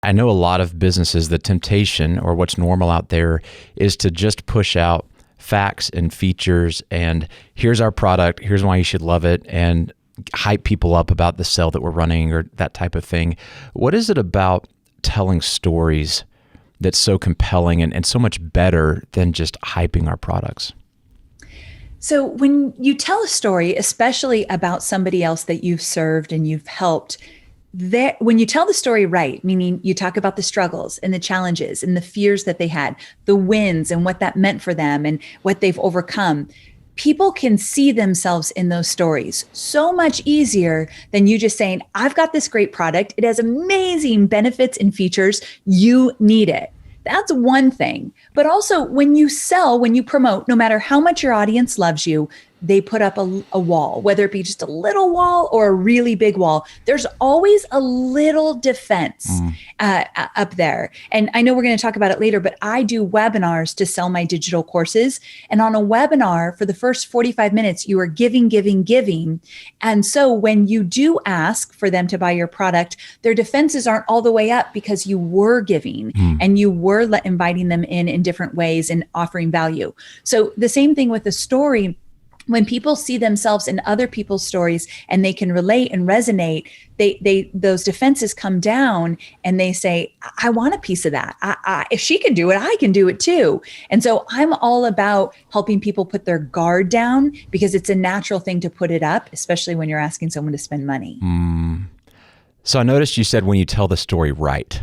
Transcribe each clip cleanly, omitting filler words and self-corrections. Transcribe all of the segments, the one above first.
I know a lot of businesses, the temptation or what's normal out there is to just push out facts and features and here's our product, here's why you should love it, and hype people up about the sale that we're running or that type of thing. What is it about telling stories that's so compelling and so much better than just hyping our products? So when you tell a story, especially about somebody else that you've served and you've helped, when you tell the story right, meaning you talk about the struggles and the challenges and the fears that they had, the wins and what that meant for them and what they've overcome, people can see themselves in those stories so much easier than you just saying, I've got this great product. It has amazing benefits and features. You need it. That's one thing. But also when you sell, when you promote, no matter how much your audience loves you, they put up a wall, whether it be just a little wall or a really big wall. There's always a little defense up there. And I know we're going to talk about it later, but I do webinars to sell my digital courses. And on a webinar, for the first 45 minutes, you are giving, giving, giving. And so when you do ask for them to buy your product, their defenses aren't all the way up because you were giving and you were inviting them in different ways and offering value. So the same thing with the story. When people see themselves in other people's stories and they can relate and resonate, those defenses come down and they say, I want a piece of that. If she can do it, I can do it too. And so I'm all about helping people put their guard down because it's a natural thing to put it up, especially when you're asking someone to spend money. So I noticed you said when you tell the story right.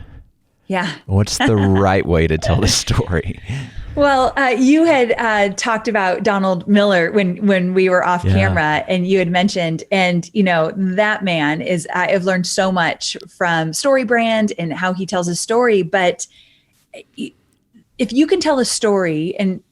Yeah. What's the right way to tell the story? Well, you had talked about Donald Miller when we were off camera, and you had mentioned, and that man is. I've learned so much from StoryBrand and how he tells his story. But if you can tell a story and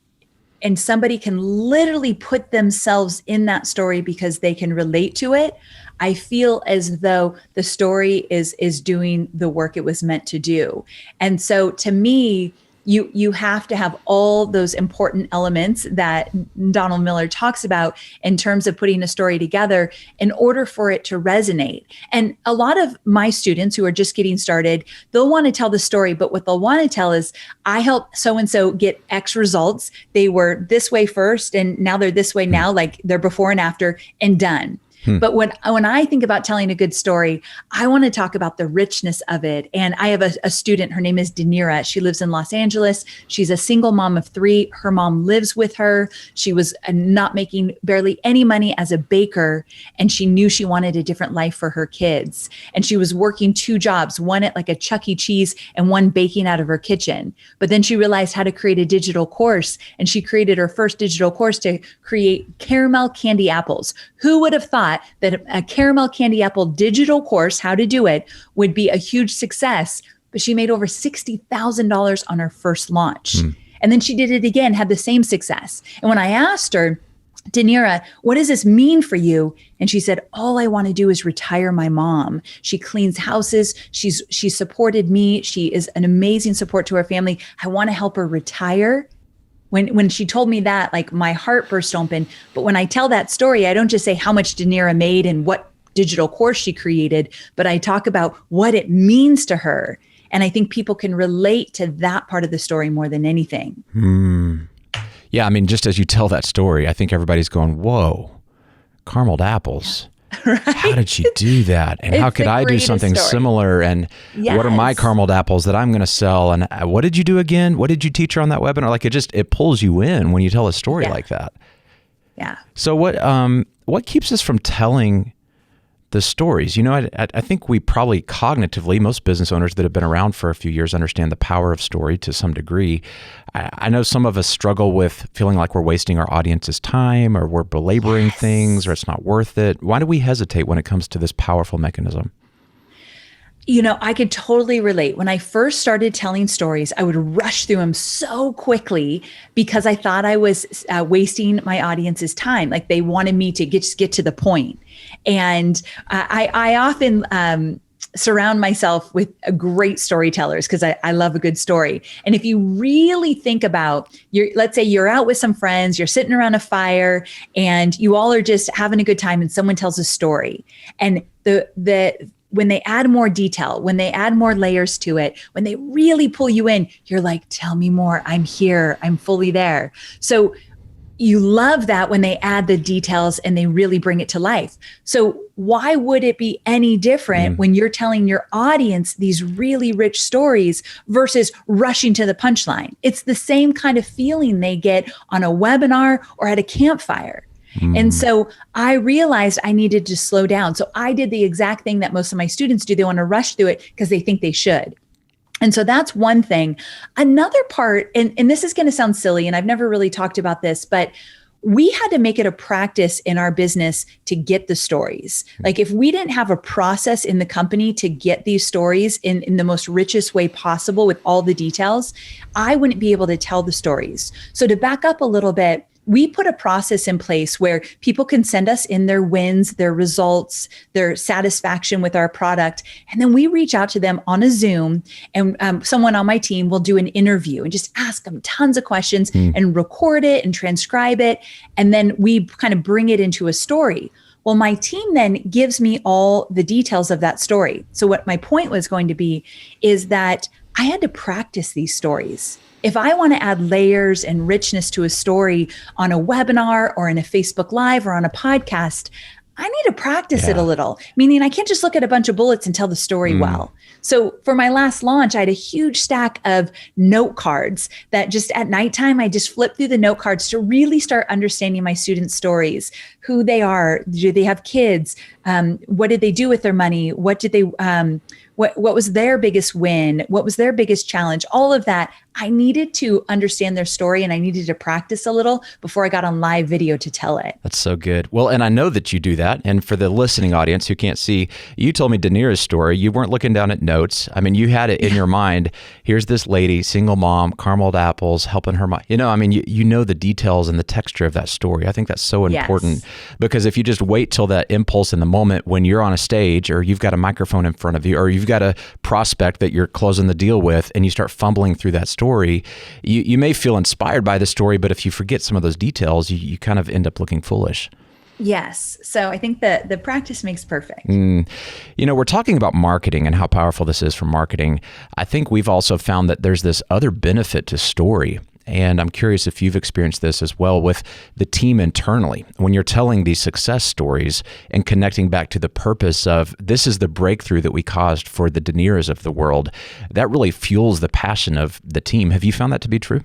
somebody can literally put themselves in that story because they can relate to it, I feel as though the story is doing the work it was meant to do. And so to me, you have to have all those important elements that Donald Miller talks about in terms of putting a story together in order for it to resonate. And a lot of my students who are just getting started, they'll want to tell the story, but what they'll want to tell is, I helped so-and-so get X results. They were this way first, and now they're this way now, like they're before and after, and done. But when I think about telling a good story, I want to talk about the richness of it. And I have a student, her name is Danira. She lives in Los Angeles. She's a single mom of 3. Her mom lives with her. She was not making barely any money as a baker, and she knew she wanted a different life for her kids. And she was working 2 jobs, one at like a Chuck E. Cheese and one baking out of her kitchen. But then she realized how to create a digital course, and she created her first digital course to create caramel candy apples. Who would have thought that a caramel candy apple digital course, how to do it, would be a huge success? But she made over $60,000 on her first launch. And then she did it again, had the same success. And when I asked her, Danira, what does this mean for you? And she said, all I want to do is retire my mom. She cleans houses. She supported me. She is an amazing support to her family. I want to help her retire. When she told me that, like, my heart burst open. But when I tell that story, I don't just say how much Danira made and what digital course she created, but I talk about what it means to her. And I think people can relate to that part of the story more than anything. Yeah, I mean, just as you tell that story, I think everybody's going, whoa, carameled apples. Right? How did she do that? And how could I do something similar? And what are my carameled apples that I'm going to sell? And what did you do again? What did you teach her on that webinar? Like, it pulls you in when you tell a story like that. Yeah. So what keeps us from telling the stories? I think we probably cognitively, most business owners that have been around for a few years understand the power of story to some degree. I know some of us struggle with feeling like we're wasting our audience's time, or we're belaboring things, or it's not worth it. Why do we hesitate when it comes to this powerful mechanism? I could totally relate. When I first started telling stories, I would rush through them so quickly because I thought I was wasting my audience's time. Like, they wanted me to get to the point. And I often surround myself with great storytellers because I love a good story. And if you really think about, let's say you're out with some friends, you're sitting around a fire, and you all are just having a good time, and someone tells a story, and when they add more detail, when they add more layers to it, when they really pull you in, you're like, tell me more. I'm here. I'm fully there. So you love that when they add the details and they really bring it to life. So why would it be any different when you're telling your audience these really rich stories versus rushing to the punchline? It's the same kind of feeling they get on a webinar or at a campfire. And so I realized I needed to slow down. So I did the exact thing that most of my students do. They want to rush through it because they think they should. And so that's one thing. Another part, and this is going to sound silly, and I've never really talked about this, but we had to make it a practice in our business to get the stories. Like if we didn't have a process in the company to get these stories in the most richest way possible with all the details, I wouldn't be able to tell the stories. So to back up a little bit, we put a process in place where people can send us in their wins, their results, their satisfaction with our product. And then we reach out to them on a Zoom, and someone on my team will do an interview and just ask them tons of questions and record it and transcribe it. And then we kind of bring it into a story. Well, my team then gives me all the details of that story. So what my point was going to be is that I had to practice these stories. If I want to add layers and richness to a story on a webinar or in a Facebook Live or on a podcast, I need to practice it a little, meaning I can't just look at a bunch of bullets and tell the story well. So for my last launch, I had a huge stack of note cards that just at nighttime, I just flip through the note cards to really start understanding my students' stories, who they are, do they have kids, what did they do with their money, what did they, what was their biggest win, what was their biggest challenge, all of that. I needed to understand their story and I needed to practice a little before I got on live video to tell it. That's so good. Well, and I know that you do that. And for the listening audience who can't see, you told me Danira's story. You weren't looking down at notes. I mean, you had it in your mind. Here's this lady, single mom, carameled apples, helping her mom. You know, I mean, you know the details and the texture of that story. I think that's so important because if you just wait till that impulse in the moment when you're on a stage or you've got a microphone in front of you or you've got a prospect that you're closing the deal with and you start fumbling through that story, you may feel inspired by the story, but if you forget some of those details, you kind of end up looking foolish. Yes. So I think that the practice makes perfect. You know, we're talking about marketing and how powerful this is for marketing. I think we've also found that there's this other benefit to story. And I'm curious if you've experienced this as well with the team internally. When you're telling these success stories and connecting back to the purpose of this is the breakthrough that we caused for the Daniras of the world, that really fuels the passion of the team. Have you found that to be true?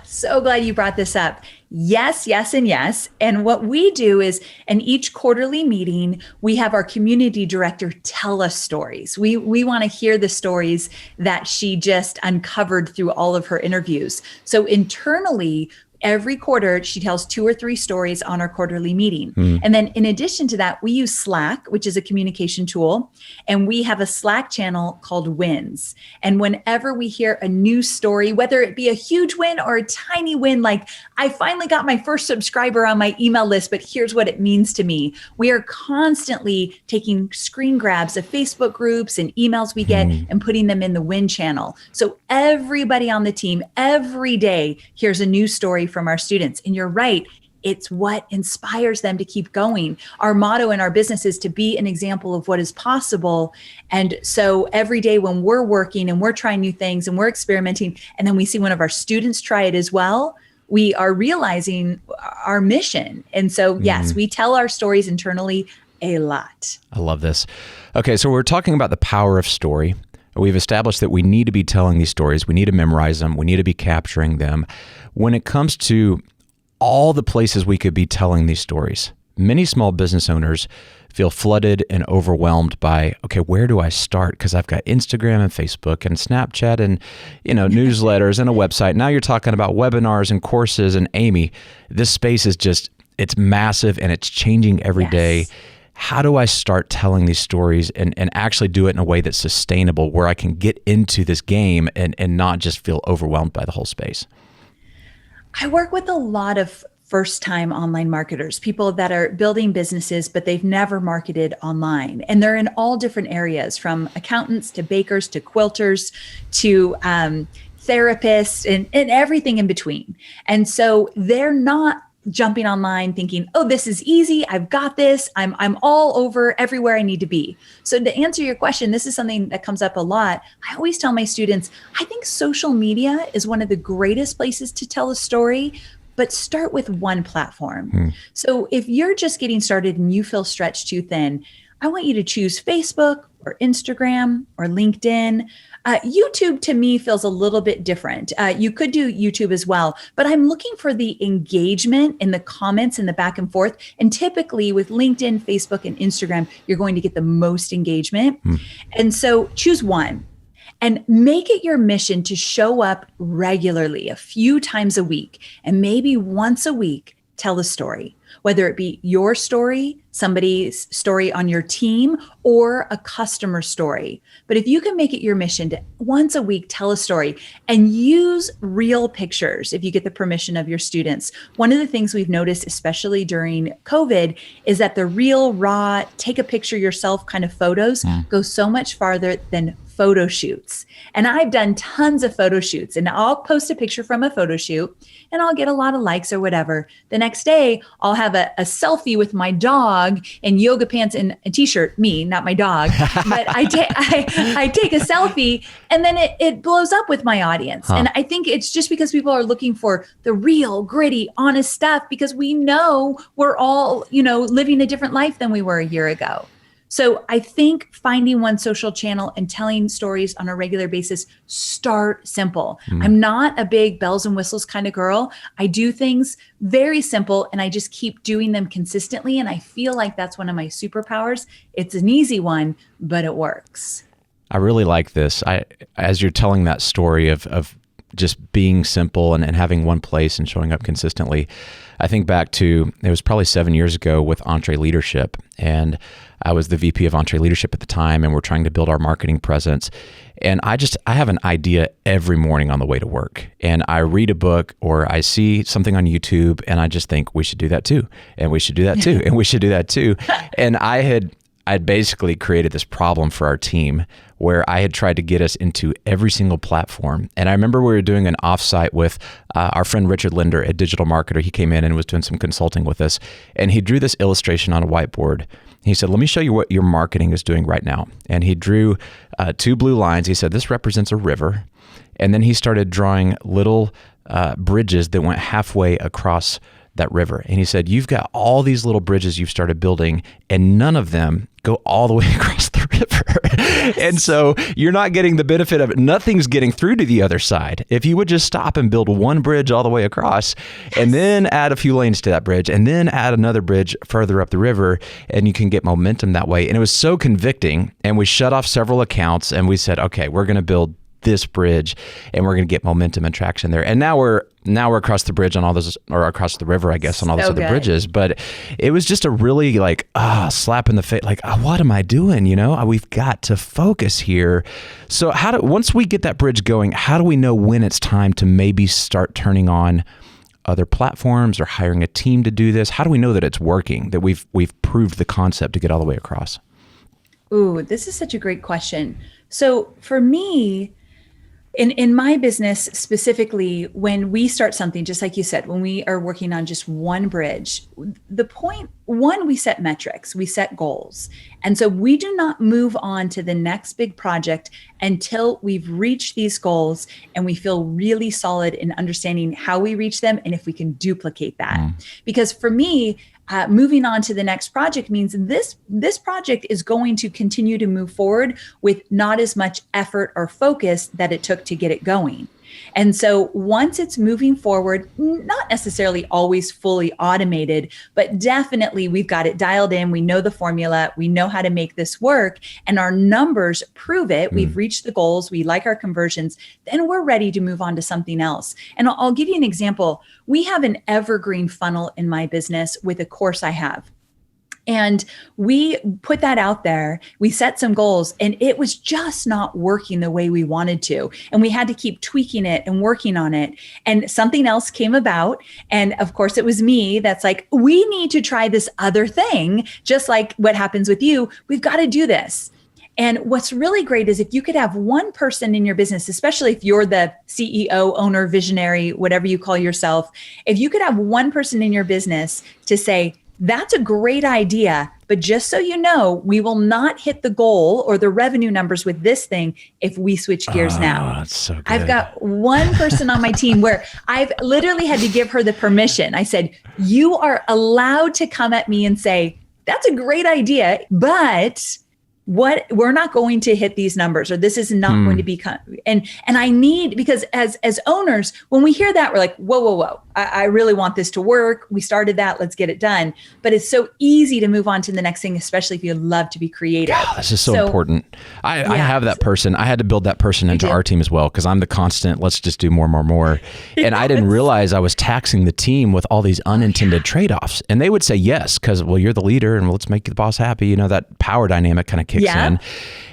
So glad you brought this up. Yes, yes, and yes. And what we do is in each quarterly meeting, we have our community director tell us stories. We want to hear the stories that she just uncovered through all of her interviews. So internally, every quarter, she tells 2 or 3 stories on our quarterly meeting. And then in addition to that, we use Slack, which is a communication tool, and we have a Slack channel called Wins. And whenever we hear a new story, whether it be a huge win or a tiny win, like I finally got my first subscriber on my email list, but here's what it means to me. We are constantly taking screen grabs of Facebook groups and emails we get and putting them in the Win channel. So everybody on the team every day hears a new story from our students. And you're right, it's what inspires them to keep going. Our motto in our business is to be an example of what is possible. And so every day when we're working and we're trying new things and we're experimenting, and then we see one of our students try it as well, we are realizing our mission. And so, yes, we tell our stories internally a lot. I love this. Okay, so we're talking about the power of story. We've established that we need to be telling these stories. We need to memorize them. We need to be capturing them. When it comes to all the places we could be telling these stories, many small business owners feel flooded and overwhelmed by, okay, where do I start? Because I've got Instagram and Facebook and Snapchat and, newsletters and a website. Now you're talking about webinars and courses. And Amy, this space is just, it's massive and it's changing every day. How do I start telling these stories and actually do it in a way that's sustainable where I can get into this game and not just feel overwhelmed by the whole space? I work with a lot of first-time online marketers, people that are building businesses, but they've never marketed online. And they're in all different areas, from accountants to bakers to quilters to therapists and everything in between. And so they're not jumping online thinking, oh, this is easy. I've got this. I'm all over everywhere I need to be. So to answer your question, this is something that comes up a lot. I always tell my students, I think social media is one of the greatest places to tell a story, but start with one platform. So if you're just getting started and you feel stretched too thin, I want you to choose Facebook or Instagram or LinkedIn. YouTube to me feels a little bit different. You could do YouTube as well, but I'm looking for the engagement in the comments and the back and forth. And typically with LinkedIn, Facebook, and Instagram, you're going to get the most engagement. And so choose one. And make it your mission to show up regularly, a few times a week, and maybe once a week, tell a story, whether it be your story, somebody's story on your team, or a customer story. But if you can make it your mission to once a week tell a story and use real pictures, if you get the permission of your students. One of the things we've noticed, especially during COVID, is that the real, raw, take a picture yourself kind of photos go so much farther than photo shoots. And I've done tons of photo shoots, and I'll post a picture from a photo shoot and I'll get a lot of likes or whatever. The next day, I'll have a selfie with my dog in yoga pants and a t-shirt, me, not my dog. But I take a selfie and then it blows up with my audience. And I think it's just because people are looking for the real, gritty, honest stuff, because we know we're all, living a different life than we were a year ago. So I think finding one social channel and telling stories on a regular basis, start simple. I'm not a big bells and whistles kind of girl. I do things very simple and I just keep doing them consistently. And I feel like that's one of my superpowers. It's an easy one, but it works. I really like this. As you're telling that story of just being simple and having one place and showing up consistently, I think back to, it was probably 7 years ago with EntreLeadership, and I was the VP of EntreLeadership at the time, and we're trying to build our marketing presence. And I have an idea every morning on the way to work, and I read a book or I see something on YouTube and I just think we should do that too. And we should do that too. And we should do that too. And I'd basically created this problem for our team where I had tried to get us into every single platform. And I remember we were doing an offsite with our friend Richard Linder, a digital marketer. He came in and was doing some consulting with us. And he drew this illustration on a whiteboard. He said, let me show you what your marketing is doing right now. And he drew 2 blue lines. He said, this represents a river. And then he started drawing little bridges that went halfway across that river. And he said, you've got all these little bridges you've started building and none of them go all the way across the river. And so you're not getting the benefit of it. Nothing's getting through to the other side. If you would just stop and build one bridge all the way across and then add a few lanes to that bridge and then add another bridge further up the river, and you can get momentum that way. And it was so convicting. And we shut off several accounts and we said, okay, we're going to build this bridge and we're going to get momentum and traction there. And now we're across the bridge on all those, or across the river, I guess, on all those other bridges. But it was just a really slap in the face. What am I doing? We've got to focus here. So once we get that bridge going, how do we know when it's time to maybe start turning on other platforms or hiring a team to do this? How do we know that it's working, that we've proved the concept to get all the way across? Ooh, this is such a great question. So for me, in my business specifically, when we start something, just like you said, when we are working on just one bridge, the point one, we set metrics, we set goals. And so we do not move on to the next big project until we've reached these goals and we feel really solid in understanding how we reach them and if we can duplicate that. Because for me, moving on to the next project means this project is going to continue to move forward with not as much effort or focus that it took to get it going. And so once it's moving forward, not necessarily always fully automated, but definitely we've got it dialed in. We know the formula. We know how to make this work, and our numbers prove it. We've reached the goals. We like our conversions. Then we're ready to move on to something else. And I'll give you an example. We have an evergreen funnel in my business with a course I have. And we put that out there, we set some goals, and it was just not working the way we wanted to. And we had to keep tweaking it and working on it. And something else came about. And of course, it was me that's like, we need to try this other thing, just like what happens with you. We've got to do this. And what's really great is if you could have one person in your business, especially if you're the CEO, owner, visionary, whatever you call yourself, if you could have one person in your business to say, that's a great idea, but just so you know, we will not hit the goal or the revenue numbers with this thing if we switch gears now. That's so good. I've got one person on my team where I've literally had to give her the permission. I said, you are allowed to come at me and say, that's a great idea, but we're not going to hit these numbers, or this is not going to be, and I need, because as owners, when we hear that, we're like, whoa, I really want this to work. We started that, let's get it done. But it's so easy to move on to the next thing, especially if you love to be creative. Yeah, this is so important. I have that person. I had to build that person into our team as well, because I'm the constant, let's just do more. And I didn't realize I was taxing the team with all these unintended trade-offs. And they would say yes, because, well, you're the leader and let's make the boss happy. You know, that power dynamic kind of kicks in.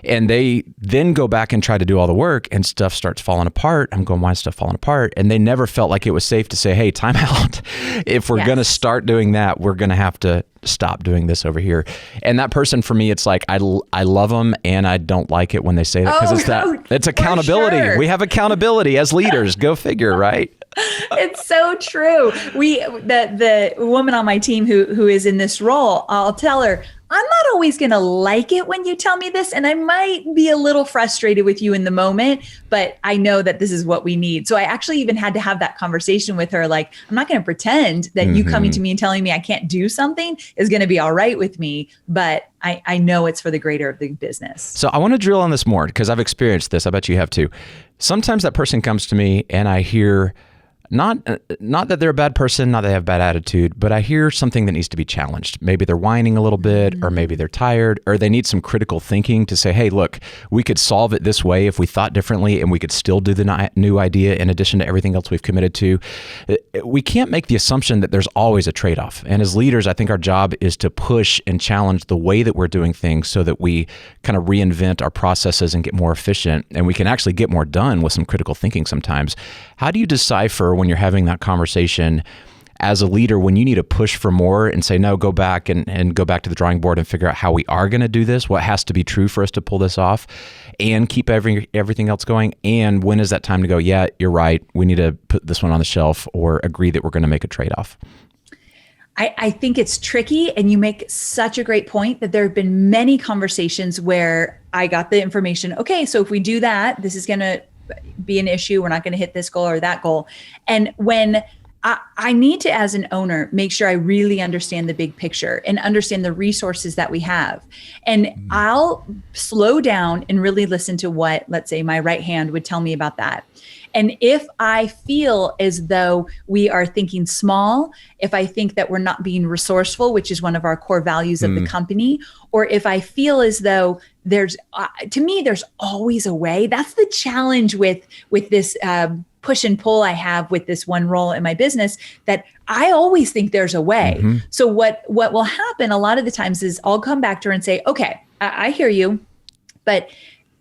And they then go back and try to do all the work and stuff starts falling apart. I'm going, why is stuff falling apart? And they never felt like it was safe to say, hey, time out. If we're going to start doing that, we're going to have to stop doing this over here. And that person, for me, it's like, I love them and I don't like it when they say that, because it's accountability. Sure. We have accountability as leaders. Go figure, right? It's so true. The woman on my team who is in this role, I'll tell her, I'm not always going to like it when you tell me this, and I might be a little frustrated with you in the moment, but I know that this is what we need. So I actually even had to have that conversation with her. Like, I'm not going to pretend that you coming to me and telling me I can't do something is going to be all right with me, but I know it's for the greater of the business. So I want to drill on this more, because I've experienced this. I bet you have too. Sometimes that person comes to me and I hear, not that they're a bad person, not that they have bad attitude, but I hear something that needs to be challenged. Maybe they're whining a little bit, or maybe they're tired, or they need some critical thinking to say, hey, look, we could solve it this way if we thought differently, and we could still do the new idea in addition to everything else we've committed to. We can't make the assumption that there's always a trade-off. And as leaders, I think our job is to push and challenge the way that we're doing things so that we kind of reinvent our processes and get more efficient, and we can actually get more done with some critical thinking sometimes. How do you decipher when you're having that conversation as a leader, when you need to push for more and say, no, go back and go back to the drawing board and figure out how we are going to do this, what has to be true for us to pull this off, and keep everything else going? And when is that time to go, yeah, you're right, we need to put this one on the shelf, or agree that we're going to make a trade-off? I think it's tricky, and you make such a great point that there have been many conversations where I got the information, okay, so if we do that, this is going to be an issue. We're not going to hit this goal or that goal. And when I need to, as an owner, make sure I really understand the big picture and understand the resources that we have. And I'll slow down and really listen to what, let's say, my right hand would tell me about that. And if I feel as though we are thinking small, if I think that we're not being resourceful, which is one of our core values of the company, or if I feel as though there's, to me, there's always a way. That's the challenge with this push and pull I have with this one role in my business, that I always think there's a way. So what will happen a lot of the times is I'll come back to her and say, okay, I hear you, but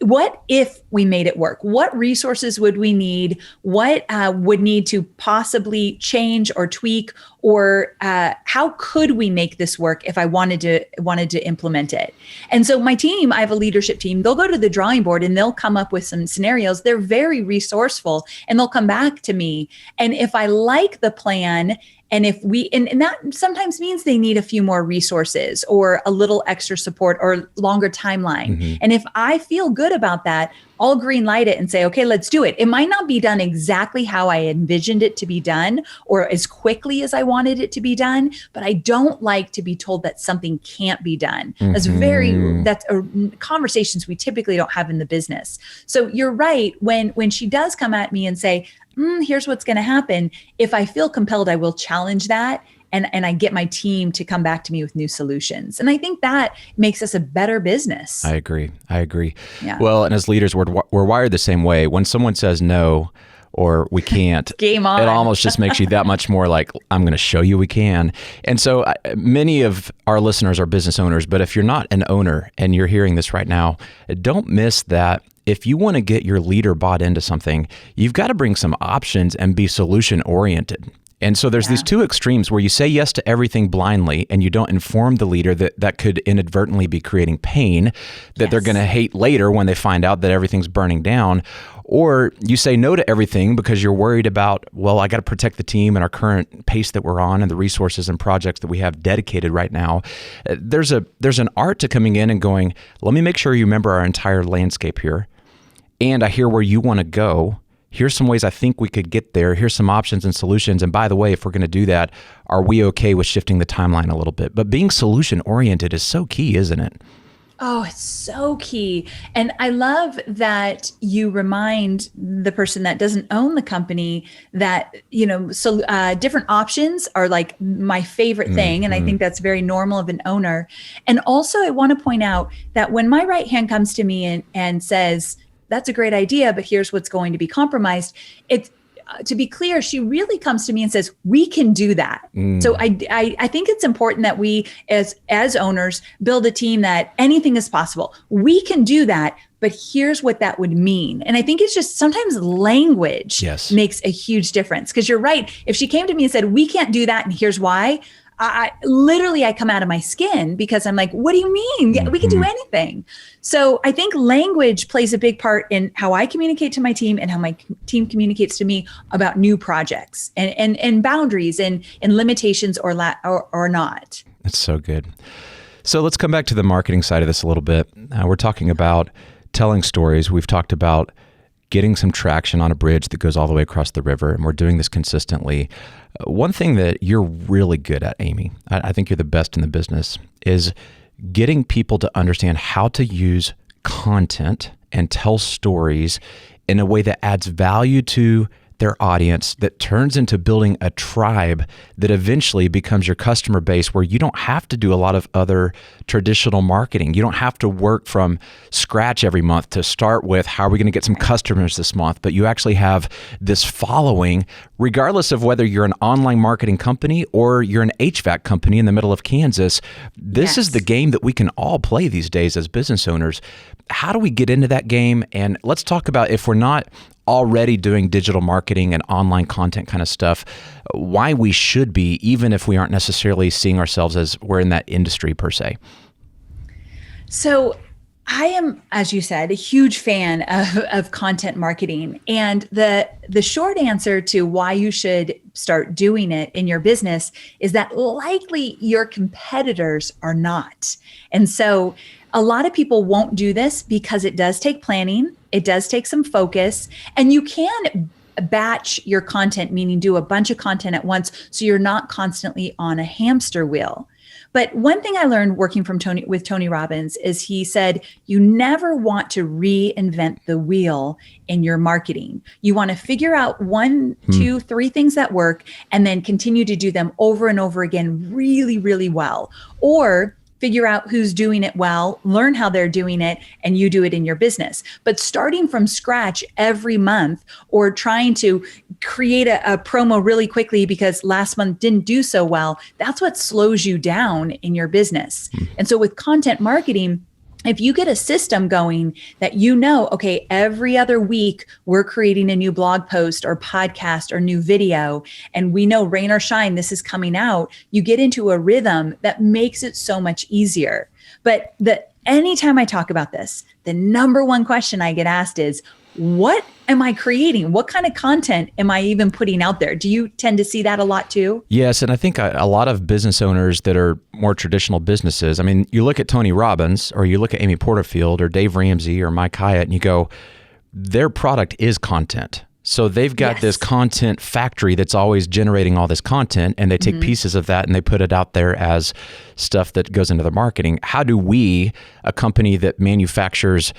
what if we made it work? What resources would we need? What would need to possibly change or tweak, or how could we make this work if I wanted to implement it? And so my team, I have a leadership team, they'll go to the drawing board and they'll come up with some scenarios. They're very resourceful, and they'll come back to me. And if I like the plan, and if we, and that sometimes means they need a few more resources or a little extra support or longer timeline. And if I feel good about that, I'll green light it and say, okay, let's do it. It might not be done exactly how I envisioned it to be done or as quickly as I wanted it to be done, but I don't like to be told that something can't be done. That's conversations we typically don't have in the business. So you're right. When she does come at me and say, here's what's going to happen, if I feel compelled, I will challenge that. And I get my team to come back to me with new solutions. And I think that makes us a better business. I agree. Yeah. Well, and as leaders, we're wired the same way. When someone says no, or we can't, game on. It almost just makes you that much more like, I'm going to show you we can. And so many of our listeners are business owners, but if you're not an owner and you're hearing this right now, don't miss that. If you want to get your leader bought into something, you've got to bring some options and be solution oriented. And so there's these two extremes where you say yes to everything blindly and you don't inform the leader that could inadvertently be creating pain that they're going to hate later when they find out that everything's burning down. Or you say no to everything because you're worried about, well, I got to protect the team and our current pace that we're on and the resources and projects that we have dedicated right now. There's an art to coming in and going, let me make sure you remember our entire landscape here. And I hear where you want to go. Here's some ways I think we could get there. Here's some options and solutions. And by the way, if we're going to do that, are we okay with shifting the timeline a little bit? But being solution oriented is so key, isn't it? Oh, it's so key. And I love that you remind the person that doesn't own the company that, different options are like my favorite thing. And I think that's very normal of an owner. And also I want to point out that when my right hand comes to me and says, that's a great idea, but here's what's going to be compromised. It's to be clear, she really comes to me and says, we can do that. So I think it's important that we as owners build a team that anything is possible. We can do that, but here's what that would mean. And I think it's just sometimes language makes a huge difference. Because you're right. If she came to me and said, we can't do that, and here's why, I come out of my skin because I'm like, what do you mean? We can do anything. So I think language plays a big part in how I communicate to my team and how my team communicates to me about new projects and boundaries and limitations or not. That's so good. So let's come back to the marketing side of this a little bit. We're talking about telling stories. We've talked about getting some traction on a bridge that goes all the way across the river, and we're doing this consistently. One thing that you're really good at, Amy, I think you're the best in the business, is getting people to understand how to use content and tell stories in a way that adds value to their audience, that turns into building a tribe that eventually becomes your customer base, where you don't have to do a lot of other traditional marketing. You don't have to work from scratch every month to start with, how are we going to get some customers this month? But you actually have this following, regardless of whether you're an online marketing company or you're an HVAC company in the middle of Kansas. This is the game that we can all play these days as business owners. How do we get into that game? And let's talk about, if we're not already doing digital marketing and online content kind of stuff, why we should be, even if we aren't necessarily seeing ourselves as we're in that industry per se. So I am, as you said, a huge fan of content marketing. And the short answer to why you should start doing it in your business is that likely your competitors are not. And so a lot of people won't do this because it does take planning. It does take some focus, and you can batch your content, meaning do a bunch of content at once so you're not constantly on a hamster wheel. But one thing I learned working with Tony Robbins is he said, you never want to reinvent the wheel in your marketing. You want to figure out 1, 2, 3 things that work and then continue to do them over and over again really, really well. Or figure out who's doing it well, learn how they're doing it, and you do it in your business. But starting from scratch every month or trying to create a promo really quickly because last month didn't do so well, that's what slows you down in your business. And so with content marketing, if you get a system going that okay, every other week we're creating a new blog post or podcast or new video, and we know rain or shine, this is coming out, you get into a rhythm that makes it so much easier. But anytime I talk about this, the number one question I get asked is, what am I creating? What kind of content am I even putting out there? Do you tend to see that a lot too? Yes. And I think a lot of business owners that are more traditional businesses, I mean, you look at Tony Robbins or you look at Amy Porterfield or Dave Ramsey or Mike Hyatt and you go, their product is content. So they've got this content factory that's always generating all this content, and they take pieces of that and they put it out there as stuff that goes into their marketing. How do we, a company that manufactures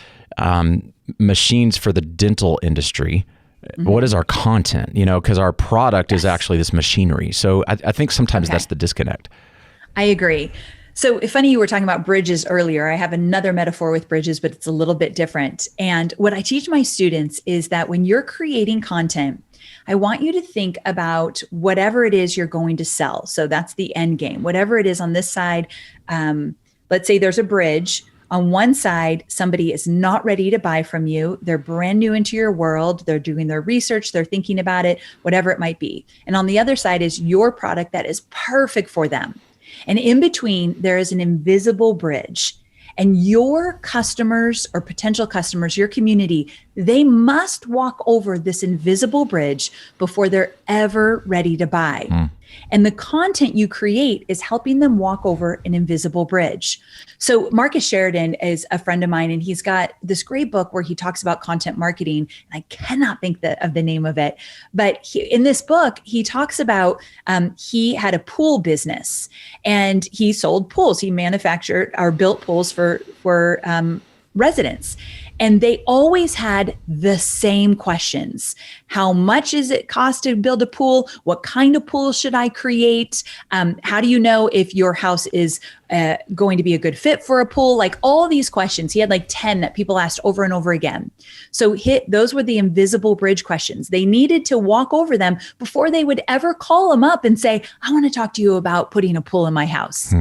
machines for the dental industry, what is our content? Because our product is actually this machinery. So I think sometimes that's the disconnect. I agree. So funny, you were talking about bridges earlier. I have another metaphor with bridges, but it's a little bit different. And what I teach my students is that when you're creating content, I want you to think about whatever it is you're going to sell. So that's the end game. Whatever it is on this side, let's say there's a bridge. On one side, somebody is not ready to buy from you. They're brand new into your world. They're doing their research. They're thinking about it, whatever it might be. And on the other side is your product that is perfect for them. And in between, there is an invisible bridge. And your customers or potential customers, your community, they must walk over this invisible bridge before they're ever ready to buy. And the content you create is helping them walk over an invisible bridge. So Marcus Sheridan is a friend of mine, and he's got this great book where he talks about content marketing. And I cannot think of the name of it. But in this book, he talks about he had a pool business and he sold pools. He manufactured or built pools for residents. And they always had the same questions. How much is it cost to build a pool? What kind of pool should I create? How do you know if your house is going to be a good fit for a pool? Like all these questions. He had like 10 that people asked over and over again. So those were the invisible bridge questions. They needed to walk over them before they would ever call him up and say, I want to talk to you about putting a pool in my house.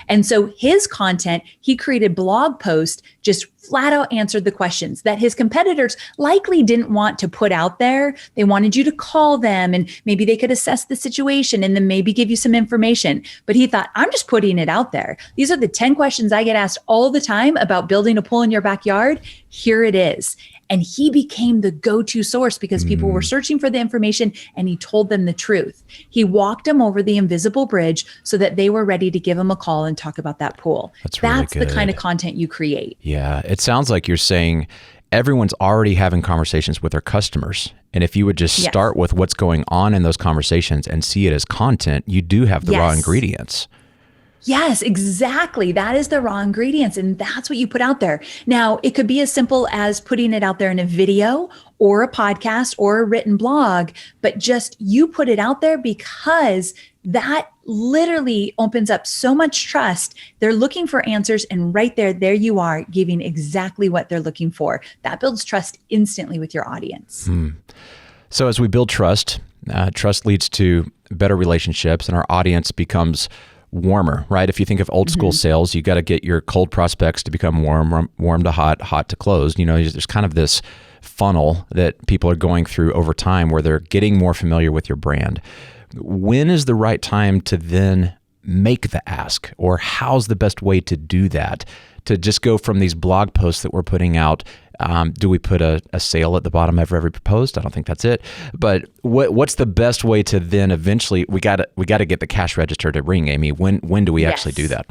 And so his content, he created blog posts, just flat out answered the questions that his competitors likely didn't want to put out there. They wanted you to call them and maybe they could assess the situation and then maybe give you some information. But he thought, I'm just putting it out there. These are the 10 questions I get asked all the time about building a pool in your backyard. Here it is. And he became the go-to source because people were searching for the information and he told them the truth. He walked them over the invisible bridge so that they were ready to give him a call and talk about that pool. That's the kind of content you create. Yeah. It sounds like you're saying everyone's already having conversations with their customers. And if you would just start with what's going on in those conversations and see it as content, you do have the raw ingredients. Yes, exactly. That is the raw ingredients. And that's what you put out there. Now, it could be as simple as putting it out there in a video or a podcast or a written blog, but just you put it out there because that literally opens up so much trust. They're looking for answers. And right there you are giving exactly what they're looking for. That builds trust instantly with your audience. So as we build trust, trust leads to better relationships and our audience becomes warmer, right? If you think of old school sales, you got to get your cold prospects to become warm to hot, hot to closed. You know, there's kind of this funnel that people are going through over time where they're getting more familiar with your brand. When is the right time to then make the ask, or how's the best way to do that? To just go from these blog posts that we're putting out, do we put a sale at the bottom of every post? I don't think that's it. But what's the best way to then eventually we got to get the cash register to ring, Amy? When do we actually do that?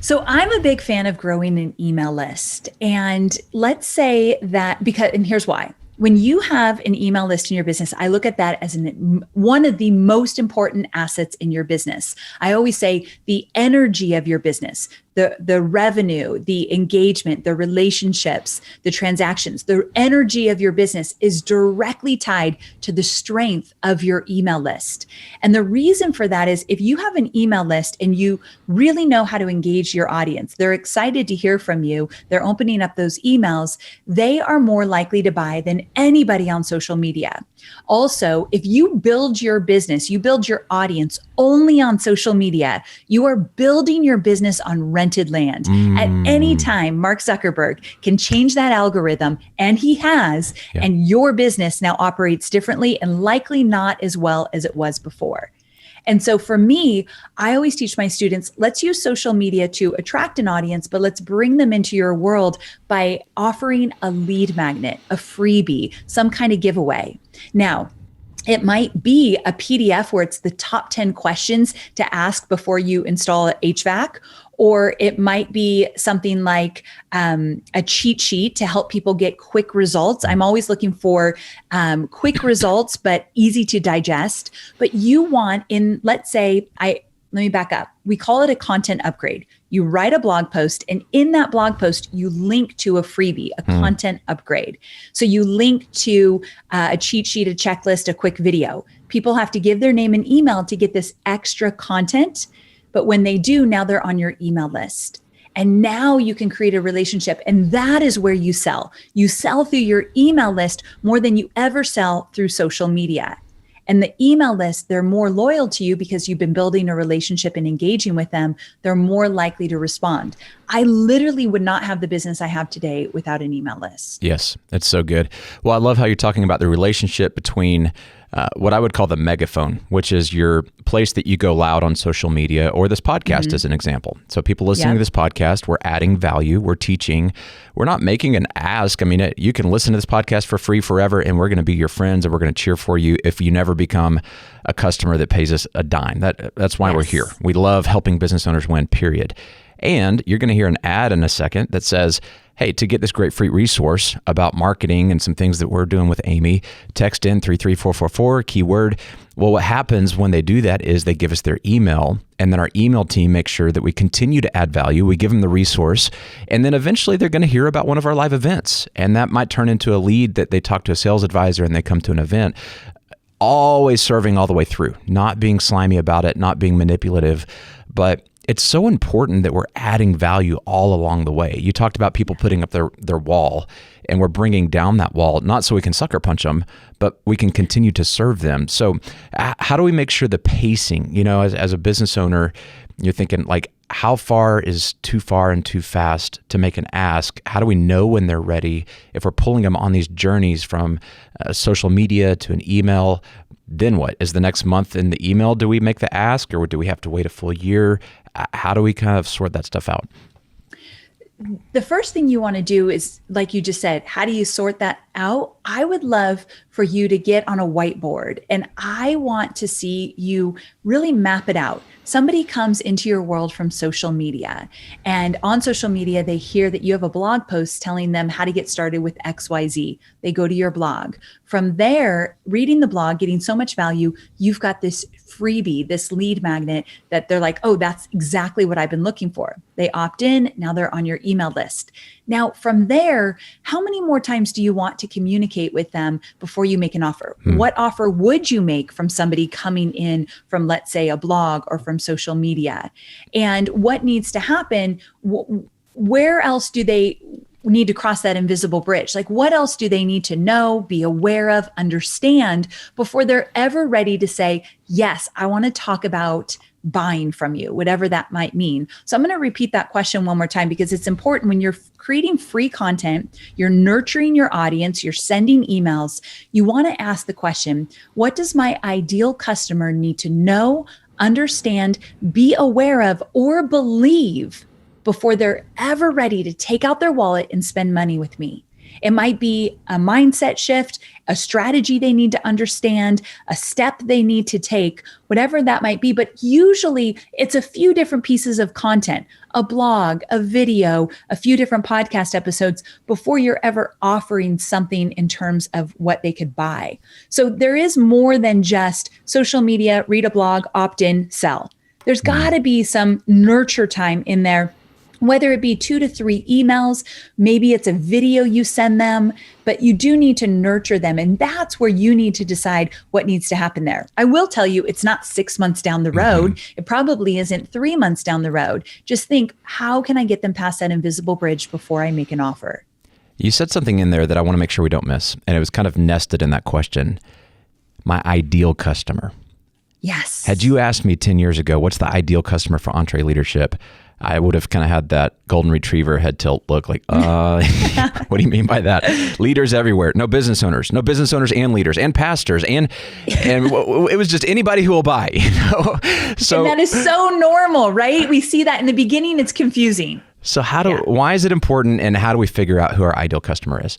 So I'm a big fan of growing an email list. And let's say that and here's why. When you have an email list in your business, I look at that as one of the most important assets in your business. I always say the energy of your business, the revenue, the engagement, the relationships, the transactions, the energy of your business is directly tied to the strength of your email list. And the reason for that is if you have an email list and you really know how to engage your audience, they're excited to hear from you, they're opening up those emails, they are more likely to buy than anybody on social media. Also, if you build your business, you build your audience only on social media, you are building your business on rented land. At any time, Mark Zuckerberg can change that algorithm, and he has, and your business now operates differently and likely not as well as it was before. And so for me, I always teach my students, let's use social media to attract an audience, but let's bring them into your world by offering a lead magnet, a freebie, some kind of giveaway. Now, it might be a PDF where it's the top 10 questions to ask before you install an HVAC, or it might be something like a cheat sheet to help people get quick results. I'm always looking for quick results, but easy to digest. But you want let's say, let me back up. We call it a content upgrade. You write a blog post, and in that blog post, you link to a freebie, a content upgrade. So you link to a cheat sheet, a checklist, a quick video. People have to give their name and email to get this extra content. But when they do, now they're on your email list. And now you can create a relationship. And that is where you sell. You sell through your email list more than you ever sell through social media. And the email list, they're more loyal to you because you've been building a relationship and engaging with them. They're more likely to respond. I literally would not have the business I have today without an email list. Yes, that's so good. Well, I love how you're talking about the relationship between what I would call the megaphone, which is your place that you go loud on social media, or this podcast as an example. So people listening to this podcast, we're adding value, we're teaching, we're not making an ask. I mean, you can listen to this podcast for free forever, and we're going to be your friends, and we're going to cheer for you if you never become a customer that pays us a dime. That's why we're here. We love helping business owners win, period. And you're going to hear an ad in a second that says, hey, to get this great free resource about marketing and some things that we're doing with Amy, text in 33444, keyword. Well, what happens when they do that is they give us their email, and then our email team makes sure that we continue to add value. We give them the resource, and then eventually they're going to hear about one of our live events. And that might turn into a lead that they talk to a sales advisor and they come to an event. Always serving all the way through, not being slimy about it, not being manipulative, but it's so important that we're adding value all along the way. You talked about people putting up their wall, and we're bringing down that wall, not so we can sucker punch them, but we can continue to serve them. So how do we make sure the pacing, as a business owner, you're thinking like, how far is too far and too fast to make an ask? How do we know when they're ready? If we're pulling them on these journeys from social media to an email, then what? Is the next month in the email, do we make the ask, or do we have to wait a full year? How do we kind of sort that stuff out? The first thing you want to do is, like you just said, how do you sort that out? I would love for you to get on a whiteboard, and I want to see you really map it out. Somebody comes into your world from social media, and on social media, they hear that you have a blog post telling them how to get started with XYZ. They go to your blog. From there, reading the blog, getting so much value, you've got this freebie, this lead magnet that they're like, oh, that's exactly what I've been looking for. They opt in. Now they're on your email list. Now, from there, how many more times do you want to communicate with them before you make an offer? What offer would you make from somebody coming in from, let's say, a blog or from social media? And what needs to happen? Where else do they need to cross that invisible bridge? Like, what else do they need to know, be aware of, understand before they're ever ready to say, yes, I want to talk about buying from you, whatever that might mean. So I'm going to repeat that question one more time, because it's important. When you're creating free content, you're nurturing your audience, you're sending emails, you want to ask the question, what does my ideal customer need to know, understand, be aware of, or believe before they're ever ready to take out their wallet and spend money with me? It might be a mindset shift, a strategy they need to understand, a step they need to take, whatever that might be. But usually it's a few different pieces of content, a blog, a video, a few different podcast episodes before you're ever offering something in terms of what they could buy. So there is more than just social media, read a blog, opt in, sell. There's got to be some nurture time in there, whether it be 2 to 3 emails, maybe it's a video you send them, but you do need to nurture them. And that's where you need to decide what needs to happen there. I will tell you, it's not 6 months down the road. It probably isn't 3 months down the road. Just think, how can I get them past that invisible bridge before I make an offer? You said something in there that I want to make sure we don't miss. And it was kind of nested in that question. My ideal customer. Yes. Had you asked me 10 years ago, what's the ideal customer for EntreLeadership? I would have kind of had that golden retriever head tilt look like, what do you mean by that? Leaders everywhere. No business owners and leaders and pastors. And it was just anybody who will buy. So, and that is so normal, right? We see that in the beginning, it's confusing. So why is it important, and how do we figure out who our ideal customer is?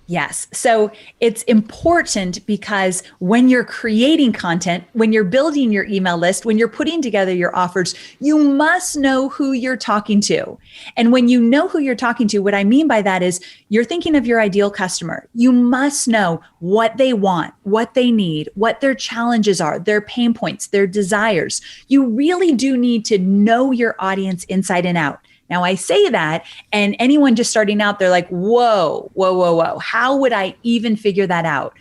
Yes. So it's important because when you're creating content, when you're building your email list, when you're putting together your offers, you must know who you're talking to. And when you know who you're talking to, what I mean by that is you're thinking of your ideal customer. You must know what they want, what they need, what their challenges are, their pain points, their desires. You really do need to know your audience inside and out. Now, I say that, and anyone just starting out, they're like, whoa. How would I even figure that out?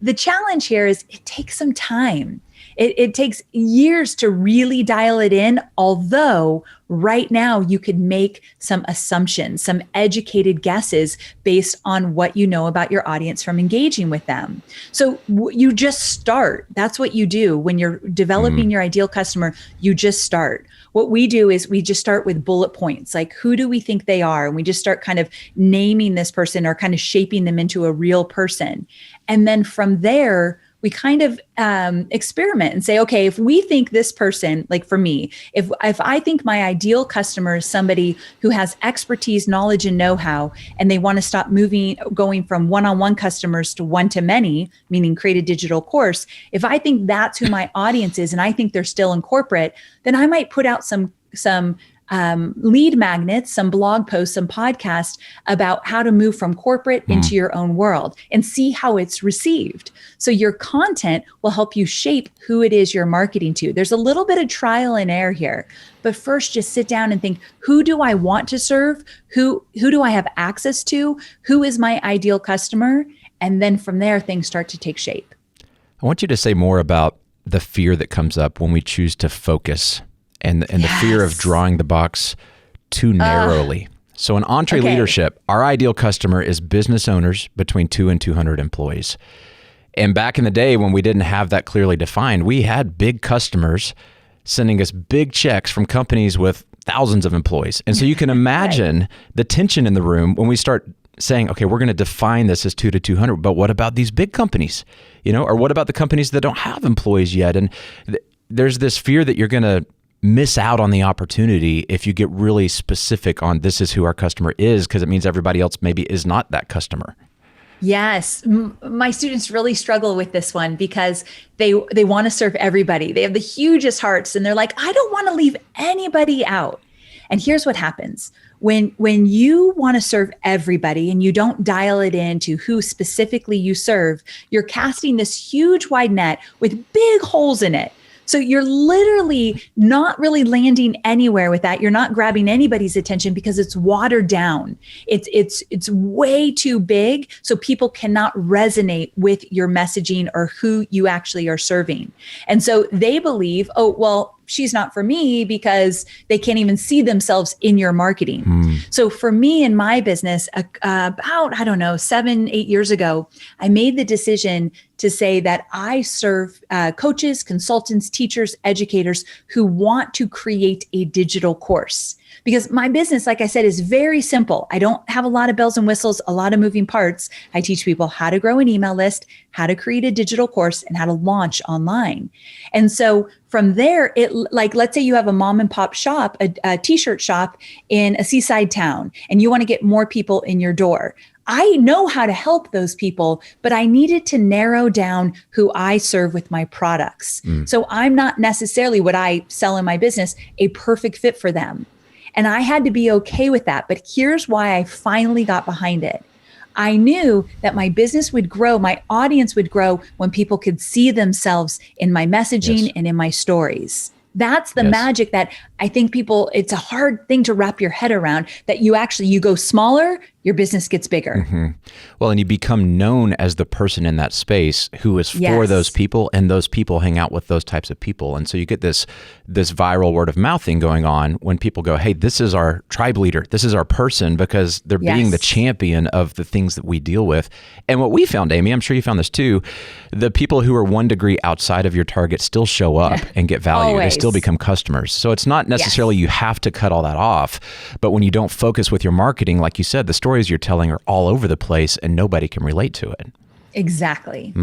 The challenge here is it takes some time. It takes years to really dial it in, although right now you could make some assumptions, some educated guesses based on what you know about your audience from engaging with them. So you just start. That's what you do when you're developing your ideal customer. You just start. What we do is we just start with bullet points, like who do we think they are? And we just start kind of naming this person or kind of shaping them into a real person. And then from there, we kind of experiment and say, okay, if we think this person, like for me, if I think my ideal customer is somebody who has expertise, knowledge, and know-how, and they want to stop going from one-on-one customers to one-to-many, meaning create a digital course. If I think that's who my audience is, and I think they're still in corporate, then I might put out some lead magnets, some blog posts, some podcasts about how to move from corporate into your own world and see how it's received. So your content will help you shape who it is you're marketing to. There's a little bit of trial and error here, but first just sit down and think, who do I want to serve? Who do I have access to? Who is my ideal customer? And then from there, things start to take shape. I want you to say more about the fear that comes up when we choose to focus and the fear of drawing the box too narrowly. So in EntreLeadership, our ideal customer is business owners between 2 and 200 employees. And back in the day when we didn't have that clearly defined, we had big customers sending us big checks from companies with thousands of employees. And so you can imagine the tension in the room when we start saying, okay, we're going to define this as 2 to 200, but what about these big companies? Or what about the companies that don't have employees yet? And there's this fear that you're going to miss out on the opportunity if you get really specific on this is who our customer is, because it means everybody else maybe is not that customer. Yes. My students really struggle with this one because they want to serve everybody. They have the hugest hearts and they're like, I don't want to leave anybody out. And here's what happens. When you want to serve everybody and you don't dial it into who specifically you serve, you're casting this huge wide net with big holes in it. So you're literally not really landing anywhere with that. You're not grabbing anybody's attention because it's watered down. It's way too big, so people cannot resonate with your messaging or who you actually are serving. And so they believe, oh, well, she's not for me because they can't even see themselves in your marketing. So for me in my business, about, 7-8 years ago, I made the decision to say that I serve coaches, consultants, teachers, educators who want to create a digital course. Because my business, like I said, is very simple. I don't have a lot of bells and whistles, a lot of moving parts. I teach people how to grow an email list, how to create a digital course, and how to launch online. And so from there, let's say you have a mom and pop shop, a t-shirt shop in a seaside town, and you want to get more people in your door. I know how to help those people, but I needed to narrow down who I serve with my products. So I'm not necessarily what I sell in my business a perfect fit for them. And I had to be okay with that. But here's why I finally got behind it. I knew that my business would grow, my audience would grow when people could see themselves in my messaging and in my stories. That's the magic that I think it's a hard thing to wrap your head around, that you go smaller, your business gets bigger. Well, and you become known as the person in that space who is for those people, and those people hang out with those types of people. And so you get this viral word of mouth thing going on when people go, hey, this is our tribe leader. This is our person, because they're being the champion of the things that we deal with. And what we found, Amy, I'm sure you found this too, the people who are 1 degree outside of your target still show up and get value. They still become customers. So it's not necessarily you have to cut all that off, but when you don't focus with your marketing, like you said, the stories you're telling are all over the place and nobody can relate to it. Exactly.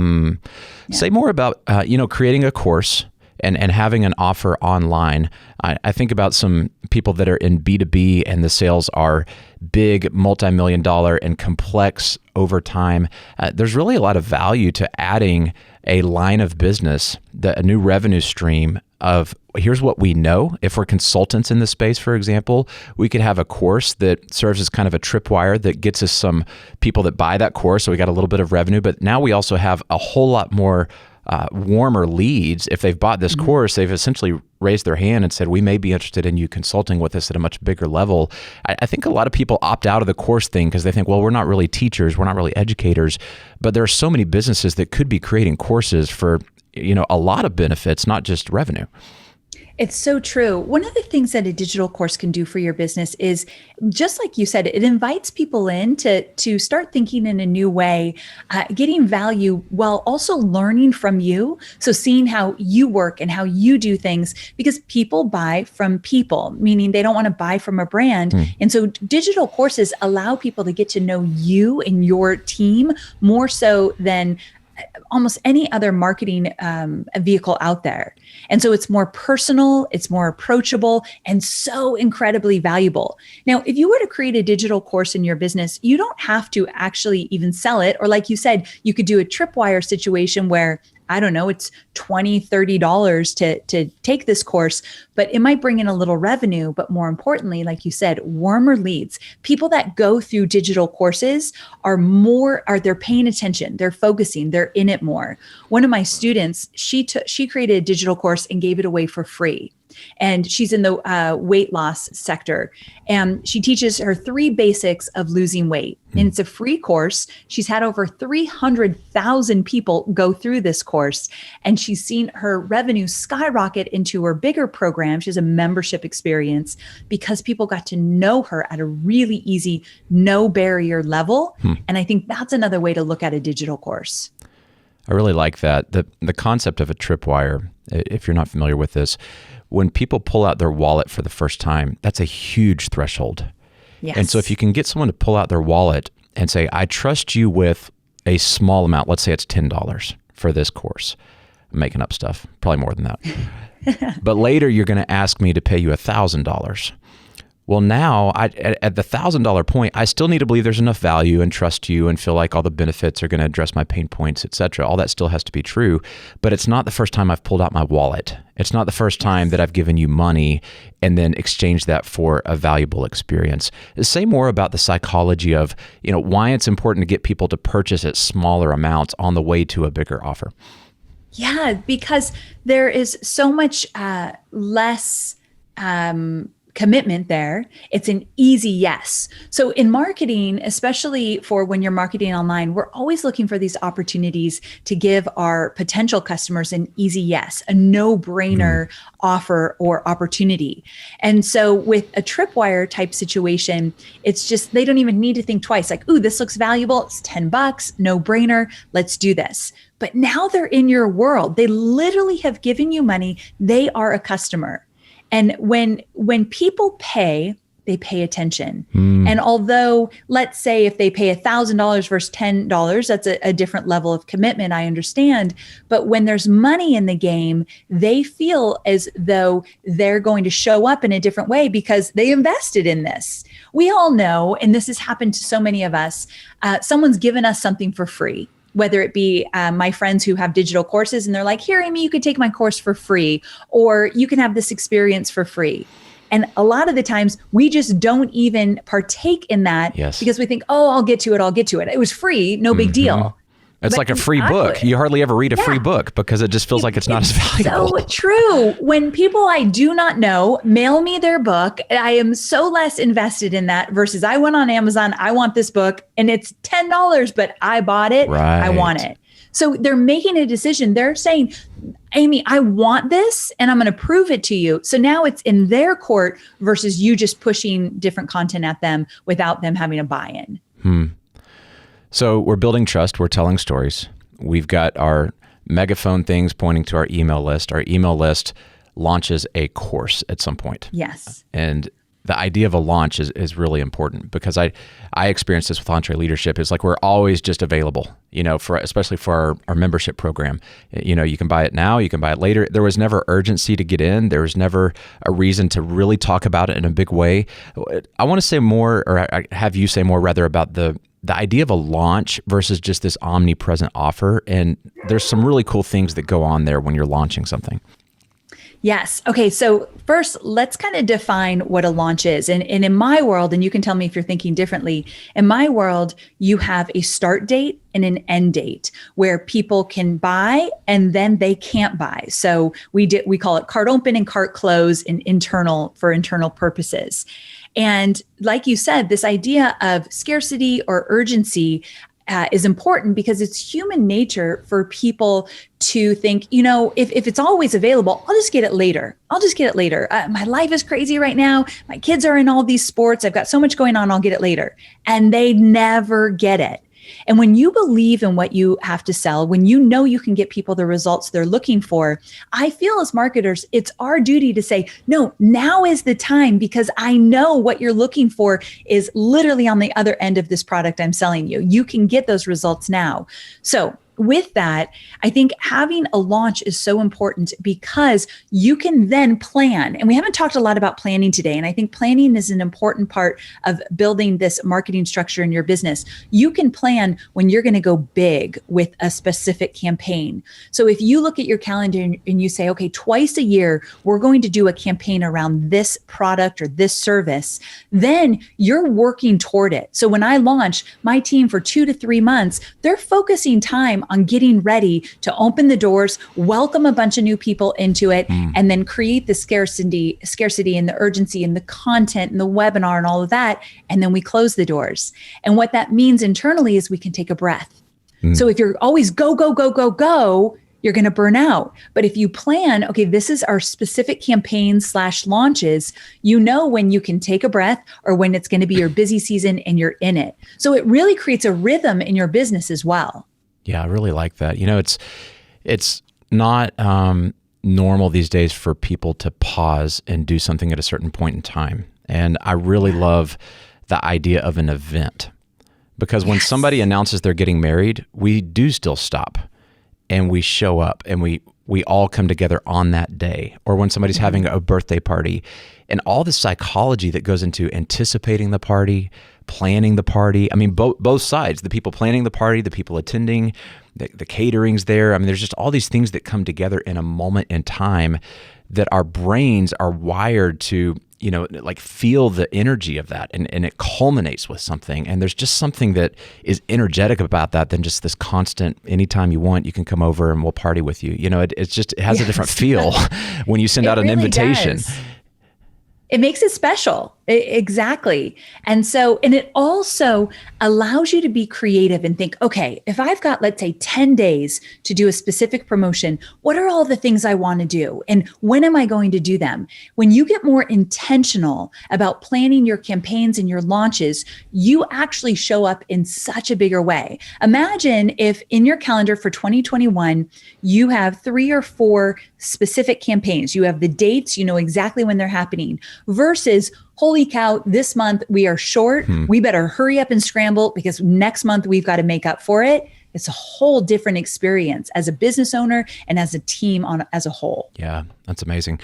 Say more about, creating a course and having an offer online. I think about some people that are in B2B and the sales are big, multi-million-dollar and complex over time. There's really a lot of value to adding a line of business, a new revenue stream of here's what we know. If we're consultants in this space, for example, we could have a course that serves as kind of a tripwire that gets us some people that buy that course. So we got a little bit of revenue, but now we also have a whole lot more warmer leads. If they've bought this course, they've essentially raised their hand and said, we may be interested in you consulting with us at a much bigger level. I think a lot of people opt out of the course thing because they think, well, we're not really teachers, we're not really educators, but there are so many businesses that could be creating courses for a lot of benefits, not just revenue. It's so true. One of the things that a digital course can do for your business is, just like you said, it invites people in to start thinking in a new way, getting value while also learning from you. So seeing how you work and how you do things, because people buy from people, meaning they don't want to buy from a brand. And so digital courses allow people to get to know you and your team more so than almost any other marketing vehicle out there. And so it's more personal, it's more approachable, and so incredibly valuable. Now, if you were to create a digital course in your business, you don't have to actually even sell it. Or like you said, you could do a tripwire situation where, I don't know, it's $20, $30 to take this course, but it might bring in a little revenue. But more importantly, like you said, warmer leads. People that go through digital courses they're paying attention, they're focusing, they're in it more. One of my students, she created a digital course and gave it away for free. And she's in the weight loss sector. And she teaches her 3 basics of losing weight. And it's a free course. She's had over 300,000 people go through this course. And she's seen her revenue skyrocket into her bigger program. She has a membership experience because people got to know her at a really easy, no barrier level. And I think that's another way to look at a digital course. I really like that. The concept of a tripwire, if you're not familiar with this, when people pull out their wallet for the first time, that's a huge threshold. Yes. And so if you can get someone to pull out their wallet and say, I trust you with a small amount, let's say it's $10 for this course. I'm making up stuff, probably more than that. But later you're going to ask me to pay you $1,000. Well, now at the $1,000 point, I still need to believe there's enough value and trust you and feel like all the benefits are going to address my pain points, et cetera. All that still has to be true, but it's not the first time I've pulled out my wallet. It's not the first time that I've given you money and then exchanged that for a valuable experience. Say more about the psychology of, why it's important to get people to purchase at smaller amounts on the way to a bigger offer. Yeah, because there is so much less commitment there. It's an easy yes. So in marketing, especially for when you're marketing online, we're always looking for these opportunities to give our potential customers an easy yes, a no-brainer offer or opportunity. And so with a tripwire type situation, it's just, they don't even need to think twice. Like, ooh, this looks valuable. It's $10, no brainer. Let's do this. But now they're in your world. They literally have given you money. They are a customer. And when people pay, they pay attention. And although, let's say if they pay $1,000 versus $10, that's a different level of commitment, I understand. But when there's money in the game, they feel as though they're going to show up in a different way because they invested in this. We all know, and this has happened to so many of us, someone's given us something for free. Whether it be my friends who have digital courses and they're like, here, Amy, you could take my course for free, or you can have this experience for free. And a lot of the times we just don't even partake in that because we think, oh, I'll get to it. It was free, no big deal. It's like a free book. You hardly ever read a free book because it just feels like it's not as valuable. So true. When people I do not know mail me their book, I am so less invested in that versus I went on Amazon, I want this book and it's $10, but I bought it. Right. I want it. So they're making a decision. They're saying, Amy, I want this and I'm going to prove it to you. So now it's in their court versus you just pushing different content at them without them having a buy-in. So we're building trust. We're telling stories. We've got our megaphone things pointing to our email list. Our email list launches a course at some point. Yes. And the idea of a launch is really important because I experienced this with EntreLeadership. It's like we're always just available, especially for our membership program. You can buy it now, you can buy it later. There was never urgency to get in. There was never a reason to really talk about it in a big way. I want to say more, or have you say more rather, about the idea of a launch versus just this omnipresent offer. And there's some really cool things that go on there when you're launching something. Yes. Okay. So first, let's kind of define what a launch is. And in my world, and you can tell me if you're thinking differently, in my world, you have a start date and an end date where people can buy and then they can't buy. So we call it cart open and cart close for internal purposes. And like you said, this idea of scarcity or urgency, is important because it's human nature for people to think, if it's always available, I'll just get it later. My life is crazy right now. My kids are in all these sports. I've got so much going on. I'll get it later. And they never get it. And when you believe in what you have to sell, when you know you can get people the results they're looking for, I feel as marketers, it's our duty to say, no, now is the time, because I know what you're looking for is literally on the other end of this product I'm selling you. You can get those results now. So with that, I think having a launch is so important because you can then plan. And we haven't talked a lot about planning today. And I think planning is an important part of building this marketing structure in your business. You can plan when you're going to go big with a specific campaign. So if you look at your calendar and you say, okay, twice a year, we're going to do a campaign around this product or this service, then you're working toward it. So when I launch my team for 2 to 3 months, they're focusing time on getting ready to open the doors, welcome a bunch of new people into it, and then create the scarcity and the urgency and the content and the webinar and all of that. And then we close the doors. And what that means internally is we can take a breath. So if you're always go, go, go, go, go, you're going to burn out. But if you plan, okay, this is our specific campaign/launches, when you can take a breath or when it's going to be your busy season and you're in it. So it really creates a rhythm in your business as well. Yeah, I really like that. It's not normal these days for people to pause and do something at a certain point in time. And I really love the idea of an event, because when somebody announces they're getting married, we do still stop and we show up and we all come together on that day. Or when somebody's having a birthday party, and all the psychology that goes into anticipating the party, planning the party. I mean, both sides, the people planning the party, the people attending, the catering's there. I mean, there's just all these things that come together in a moment in time that our brains are wired to, feel the energy of that, and it culminates with something. And there's just something that is energetic about that than just this constant, anytime you want, you can come over and we'll party with you. It has a different feel when you send out an invitation. Does. It makes it special. Exactly. And it also allows you to be creative and think, okay, if I've got, let's say 10 days to do a specific promotion, what are all the things I want to do? And when am I going to do them? When you get more intentional about planning your campaigns and your launches, you actually show up in such a bigger way. Imagine if in your calendar for 2021, you have 3 or 4 specific campaigns. You have the dates, you know exactly when they're happening, versus holy cow, this month we are short. We better hurry up and scramble because next month we've got to make up for it. It's a whole different experience as a business owner and as a team as a whole. Yeah, that's amazing.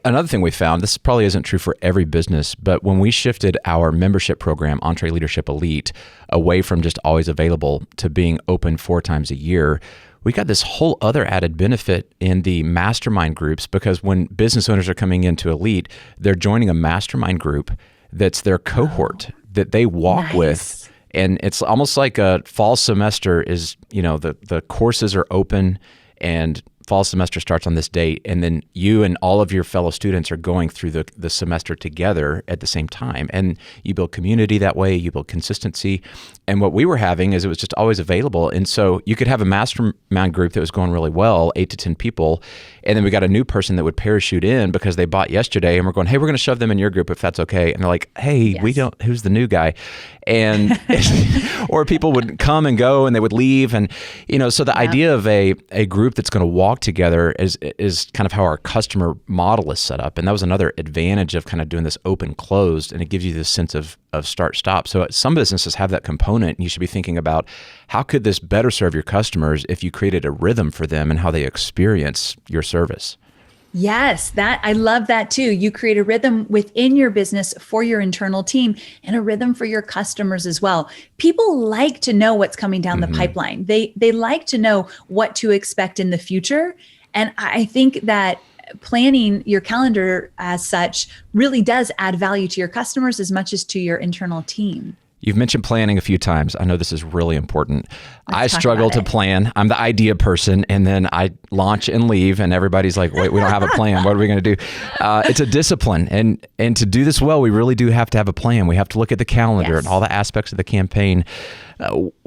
Another thing we found, this probably isn't true for every business, but when we shifted our membership program, EntreLeadership Elite, away from just always available to being open 4 times a year, we got this whole other added benefit in the mastermind groups, because when business owners are coming into Elite, they're joining a mastermind group that's their cohort that they walk with. And it's almost like a fall semester is, the courses are open and fall semester starts on this date, and then you and all of your fellow students are going through the semester together at the same time. And you build community that way, you build consistency. And what we were having is it was just always available. And so you could have a mastermind group that was going really well, 8 to 10 people. And then we got a new person that would parachute in because they bought yesterday, and we're going, hey, we're going to shove them in your group if that's okay. And they're like, hey, we don't, who's the new guy? And, or people would come and go and they would leave. And, so the idea of a group that's going to walk together is kind of how our customer model is set up. And that was another advantage of kind of doing this open closed, and it gives you this sense of start stop. So some businesses have that component, and you should be thinking about how could this better serve your customers if you created a rhythm for them and how they experience your service. Yes, I love that too. You create a rhythm within your business for your internal team and a rhythm for your customers as well. People like to know what's coming down the pipeline. They like to know what to expect in the future. And I think that planning your calendar as such really does add value to your customers as much as to your internal team. You've mentioned planning a few times. I know this is really important. I struggle to plan. I'm the idea person, and then I launch and leave, and everybody's like, wait, we don't have a plan. What are we going to do? It's a discipline. And to do this well, we really do have to have a plan. We have to look at the calendar and all the aspects of the campaign.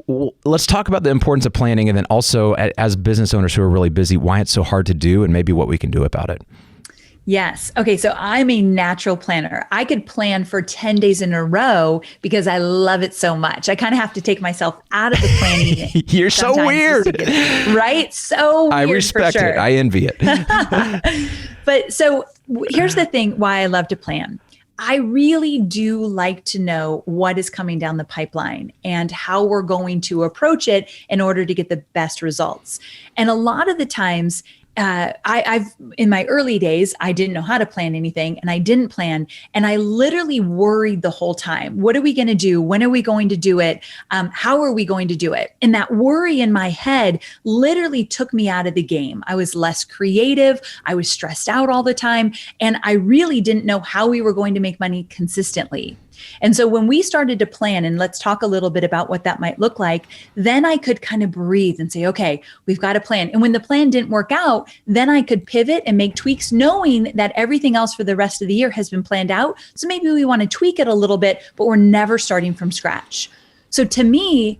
let's talk about the importance of planning, and then also as business owners who are really busy, why it's so hard to do and maybe what we can do about it. Yes. Okay. So I'm a natural planner. I could plan for 10 days in a row because I love it so much. I kind of have to take myself out of the planning. You're so weird. Right? So weird. I respect it. I envy it. But so here's the thing why I love to plan. I really do like to know what is coming down the pipeline and how we're going to approach it in order to get the best results. And a lot of the times, I've in my early days, I didn't know how to plan anything, and I didn't plan, and I literally worried the whole time. What are we going to do? When are we going to do it? How are we going to do it? And that worry in my head literally took me out of the game. I was less creative. I was stressed out all the time, and I really didn't know how we were going to make money consistently. And so when we started to plan, and let's talk a little bit about what that might look like, then I could kind of breathe and say, okay, we've got a plan. And when the plan didn't work out, then I could pivot and make tweaks, knowing that everything else for the rest of the year has been planned out. So maybe we want to tweak it a little bit, but we're never starting from scratch. So to me,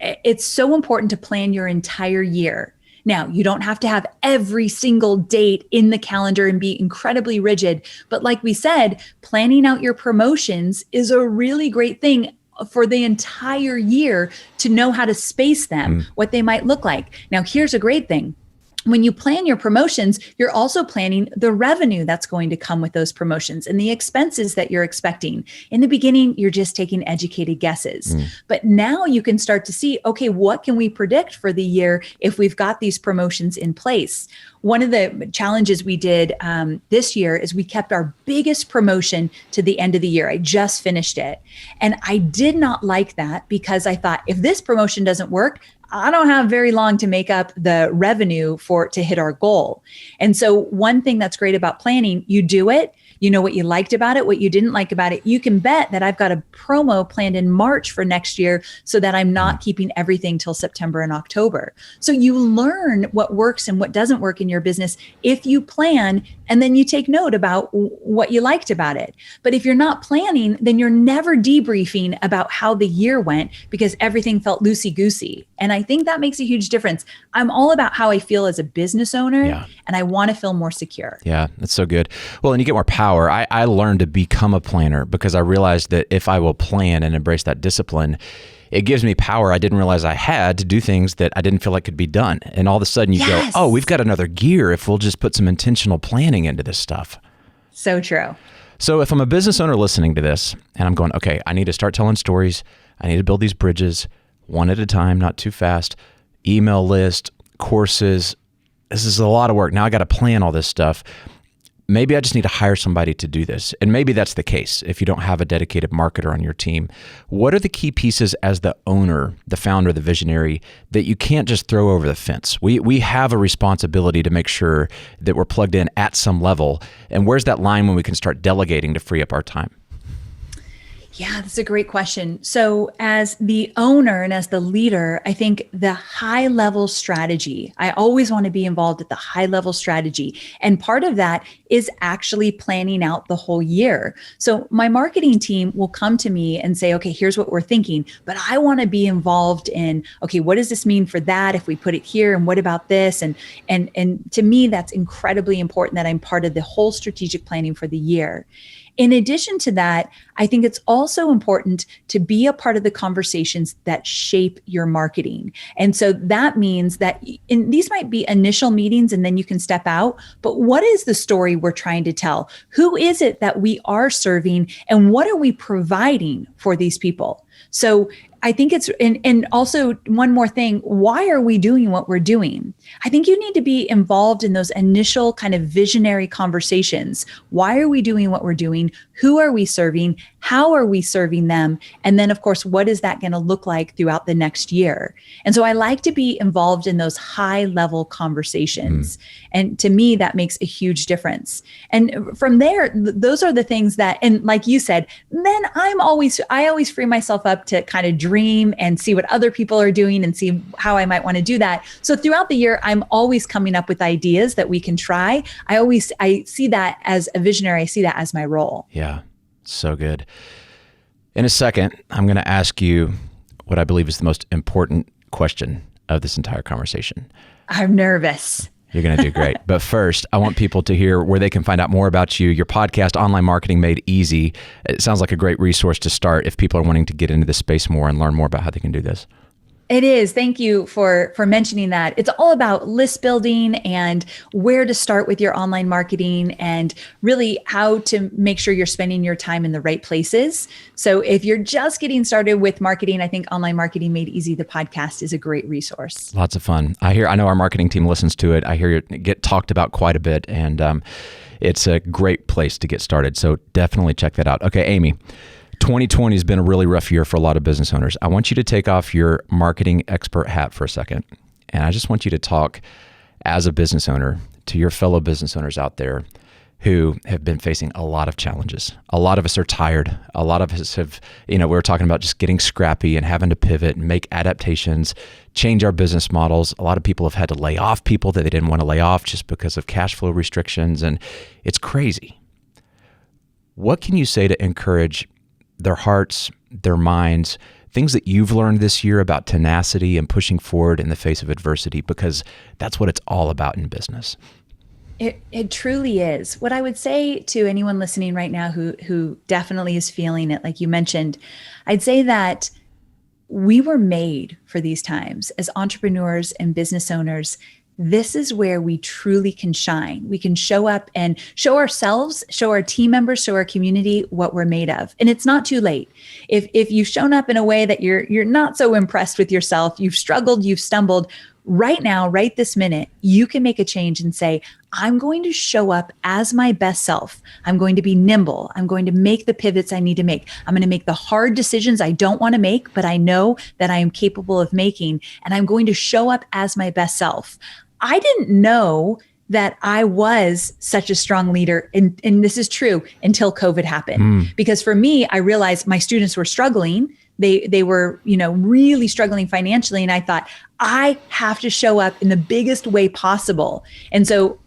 it's so important to plan your entire year. Now, you don't have to have every single date in the calendar and be incredibly rigid. But like we said, planning out your promotions is a really great thing for the entire year to know how to space them, what they might look like. Now, here's a great thing. When you plan your promotions, you're also planning the revenue that's going to come with those promotions and the expenses that you're expecting. In the beginning, you're just taking educated guesses. But now you can start to see, okay, what can we predict for the year if we've got these promotions in place? One of the challenges we did this year is we kept our biggest promotion to the end of the year. I just finished it. And I did not like that because I thought, if this promotion doesn't work, I don't have very long to make up the revenue to hit our goal. And so one thing that's great about planning, you do it, you know what you liked about it, what you didn't like about it. You can bet that I've got a promo planned in March for next year so that I'm not keeping everything till September and October. So you learn what works and what doesn't work in your business if you plan, and then you take note about what you liked about it. But if you're not planning, then you're never debriefing about how the year went because everything felt loosey-goosey. And I think that makes a huge difference. I'm all about how I feel as a business owner, and I want to feel more secure. Yeah, that's so good. Well, and you get more power. I learned to become a planner because I realized that if I will plan and embrace that discipline, it gives me power I didn't realize I had to do things that I didn't feel like could be done. And all of a sudden you go, oh, we've got another gear if we'll just put some intentional planning into this stuff. So true. So if I'm a business owner listening to this and I'm going, okay, I need to start telling stories. I need to build these bridges one at a time, not too fast. Email list, courses. This is a lot of work. Now I got to plan all this stuff. Maybe I just need to hire somebody to do this. And maybe that's the case if you don't have a dedicated marketer on your team. What are the key pieces as the owner, the founder, the visionary, that you can't just throw over the fence? We have a responsibility to make sure that we're plugged in at some level. And where's that line when we can start delegating to free up our time? Yeah, that's a great question. So as the owner and as the leader, I think the high level strategy, I always want to be involved at the high level strategy. And part of that is actually planning out the whole year. So my marketing team will come to me and say, okay, here's what we're thinking, but I want to be involved in, okay, what does this mean for that if we put it here? And what about this? And to me, that's incredibly important that I'm part of the whole strategic planning for the year. In addition to that, I think it's also important to be a part of the conversations that shape your marketing. And so that means that these might be initial meetings and then you can step out, but what is the story we're trying to tell? Who is it that we are serving and what are we providing for these people? So I think it's, and also one more thing, why are we doing what we're doing? I think you need to be involved in those initial kind of visionary conversations. Why are we doing what we're doing? Who are we serving? How are we serving them? And then of course, what is that going to look like throughout the next year? And so I like to be involved in those high level conversations. And to me, that makes a huge difference. And from there, those are the things that, and like you said, then I always free myself up to kind of dream and see what other people are doing and see how I might want to do that. So throughout the year, I'm always coming up with ideas that we can try. I see that as a visionary. I see that as my role. Yeah, so good. In a second, I'm going to ask you, what I believe is the most important question of this entire conversation. I'm nervous. You're going to do great. But first, I want people to hear where they can find out more about you, your podcast, Online Marketing Made Easy. It sounds like a great resource to start if people are wanting to get into this space more and learn more about how they can do this. It is. Thank you for mentioning that. It's all about list building and where to start with your online marketing and really how to make sure you're spending your time in the right places. So if you're just getting started with marketing, I think Online Marketing Made Easy, the podcast, is a great resource. Lots of fun. I know our marketing team listens to it. I hear it get talked about quite a bit, and it's a great place to get started. So definitely check that out. Okay, Amy. 2020 has been a really rough year for a lot of business owners. I want you to take off your marketing expert hat for a second. And I just want you to talk as a business owner to your fellow business owners out there who have been facing a lot of challenges. A lot of us are tired. A lot of us have, we were talking about just getting scrappy and having to pivot and make adaptations, change our business models. A lot of people have had to lay off people that they didn't want to lay off just because of cash flow restrictions. And it's crazy. What can you say to encourage their hearts, their minds, things that you've learned this year about tenacity and pushing forward in the face of adversity, because that's what it's all about in business? It truly is. What I would say to anyone listening right now who definitely is feeling it, like you mentioned, I'd say that we were made for these times as entrepreneurs and business owners. This is where we truly can shine. We can show up and show ourselves, show our team members, show our community what we're made of. And it's not too late. If you've shown up in a way that you're not so impressed with yourself, you've struggled, you've stumbled, right now, right this minute, you can make a change and say, I'm going to show up as my best self. I'm going to be nimble. I'm going to make the pivots I need to make. I'm going to make the hard decisions I don't want to make, but I know that I am capable of making. And I'm going to show up as my best self. I didn't know that I was such a strong leader. And this is true until COVID happened. Because for me, I realized my students were struggling. They were, really struggling financially. And I thought, I have to show up in the biggest way possible. And so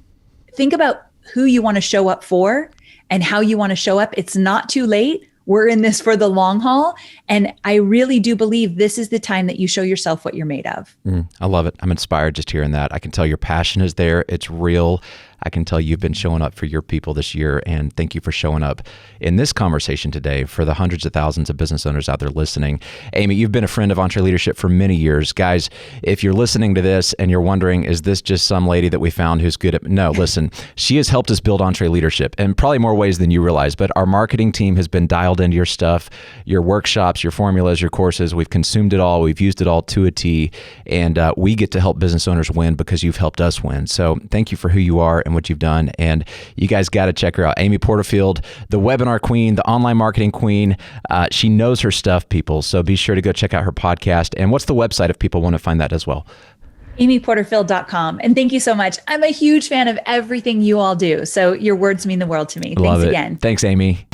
think about who you want to show up for and how you want to show up. It's not too late. We're in this for the long haul. And I really do believe this is the time that you show yourself what you're made of. I love it. I'm inspired just hearing that. I can tell your passion is there. It's real. I can tell you've been showing up for your people this year, and thank you for showing up in this conversation today for the hundreds of thousands of business owners out there listening. Amy, you've been a friend of EntreLeadership for many years. Guys, if you're listening to this and you're wondering, is this just some lady that we found who's good at... No, listen, she has helped us build EntreLeadership in probably more ways than you realize, but our marketing team has been dialed into your stuff, your workshops, your formulas, your courses. We've consumed it all. We've used it all to a T, and we get to help business owners win because you've helped us win. So thank you for who you are and what you've done. And you guys got to check her out. Amy Porterfield, the webinar queen, the online marketing queen. She knows her stuff, people. So be sure to go check out her podcast. And what's the website if people want to find that as well? amyporterfield.com. And thank you so much. I'm a huge fan of everything you all do. So your words mean the world to me. Love Thanks it. again. Thanks, Amy.